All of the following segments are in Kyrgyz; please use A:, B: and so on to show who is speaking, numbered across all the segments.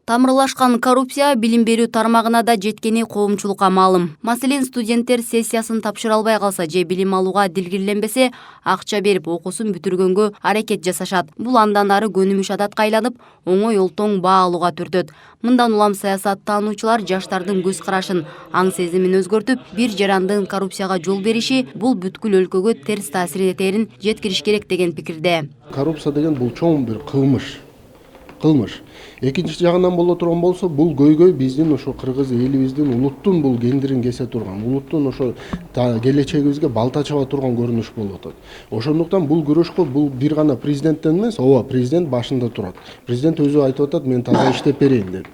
A: Тамырлашкан коррупция билим берүү тармагына да жеткени коомчулукка маалым. Маселен, студенттер сессиясын тапшыра албай калса же билим алууга дилгирленбесе, акча берип окуусун бүтүргөнгө аракет жасашат. Бул андан ары көнүмүш адатка айланып, оңой олтоң баа алууга түртөт. Мындан улам саясаттануучулар жаштардын көз карашын, аң сезимин өзгөртүп, бир жарандын коррупцияга жол бериши бул бүткүл өлкөгө терс таасир этерин жеткириш керек деген пикирде.
B: Коррупция деген бул чоң бир кылмыш. Экинчи жагынан боло турган болсо, бул көйгөй биздин ошо кыргыз элибиздин улуттун бул гендирин кесе турган, улуттун ошо келечегибизге балта чаба турган көрүнүш болуп атат. Ошондуктан бул күрөшкө бул бир гана президенттен эмес, ооба, президент башында турат. Президент өзү айтып атат, мен таза иштеп берейин деп.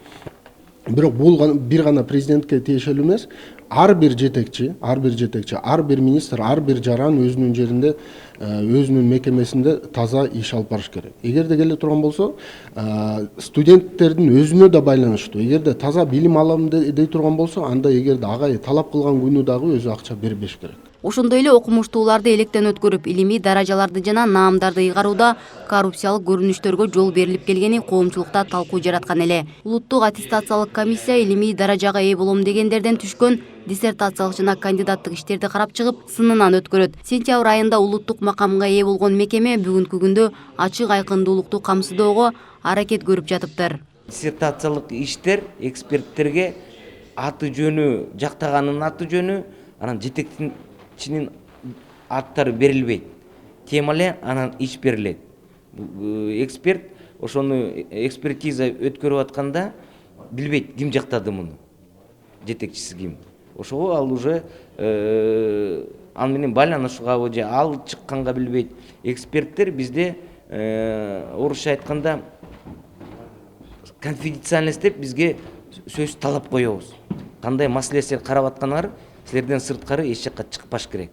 B: Бирок бул бир гана президентке тиешелүү эмес. Ар бир жетекчи, ар бир министр, ар бир жаран өзүнүн жеринде, өзүнүн мекемесинде таза иш алып барыш керек. Эгерде келе турган болсо, студенттердин өзүнө да байланыштуу. Эгерде таза билим алам дей турган болсо, анда эгерде агай талап кылган күнү дагы өзү акча бербеш керек.
A: Ошондой эле окумуштууларды электен өткөрүп, илимий даражаларды жана наамдарды ыйгарууда коррупциялык көрүнүштөргө жол берилип келгени коомчулукта талкуу жараткан эле. Улуттук аттестациялык комиссия илимий даражага ээ болом дегендерден түшкөн диссертациялык жана кандидаттык иштерди карап чыгып, сынынан өткөрөт. Сентябрь айында улуттук макамга ээ болгон мекеме бүгүнкү күндө ачык айкындуулукту камсыздоого аракет көрүп жатыптыр.
C: Диссертациялык иштер эксперттерге аты жөнү, жактаганын аты жөнү, анан жетекчинин аттары берилбейт. Тем эле анан иш берилет. Эксперт ошону экспертиза өткөрүп атканда билбейт ким жактады муну. Жетекчиси ким. Ошого ал уже ал менен байланышууга же ал чыкканга билбейт. Эксперттер бизде орусча айтканда конфиденциальность деп бизге сөз талап коебуз. Кандай маселе силер карап атканыңар, силерден сырткары эч жакка чыкпаш керек.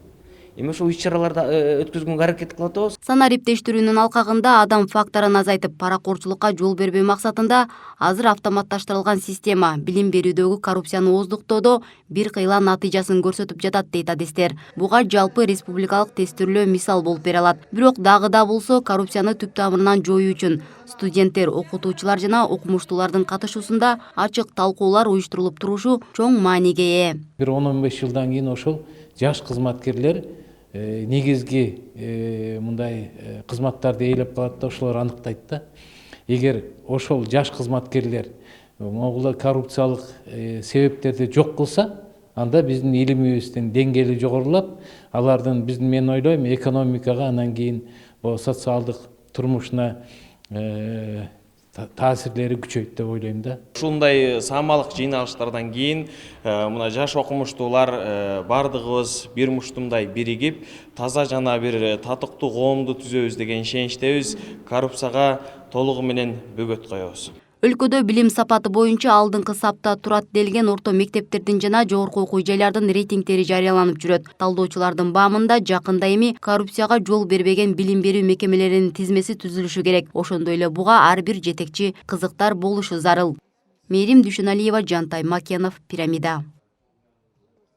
C: Эми ошол иш-чараларды өткөзгөнгө аракет кылып атабыз.
A: Санаа риптештирүүнүн алкагында адам факторун азайтып, паракорчулукка жол бербөө максатында азыр автоматташтырылган система билим берүүдөгү коррупцияны ооздуктоодо бир кыйла натыйжасын көрсөтүп жатат дейт адистер. Буга жалпы республикалык тестирлөө мисал болуп бере алат. Бирок дагы да болсо коррупцияны түп тамырынан жоюу үчүн студенттер, окутуучулар жана окумуштуулардын катышуусунда ачык талкуулар уюштурулуп турушу чоң мааниге ээ.
D: Бир 10-15 жылдан кийин ошол жаш кызматкерлер негизги мындай кызматтарды ээлеп калат да, ошолор аныктайт да. Эгер ошол жаш кызматкерлер могула коррупциялык себептерди жок кылса, анда биздин илимибиздин деңгээли жогорулап, алардын мен ойлойм экономикага, анан кийин социалдык турмушуна таасирлери күчөйт деп ойлойм да.
E: Ушундай саамалык жыйналыштардан кийин мына жаш окумуштуулар бардыгыбыз бир муштумдай биригип, таза жана бир татыктуу коомду түзөбүз деген ишеничтебиз. Коррупцияга толугу менен бөгөт коебуз.
A: Өлкөдө билим сапаты боюнча алдыңкы сапта турат делген орто мектептердин жана жогорку окуу жайлардын рейтингтери жарыяланып жүрөт. Талдоочулардын баамында жакында эми коррупцияга жол бербеген билим берүү мекемелеринин тизмеси түзүлүшү керек. Ошондой эле буга ар бир жетекчи кызыктар болушу зарыл. Мээрим Дүйшөналиева, Жантай Макенов, Пирамида.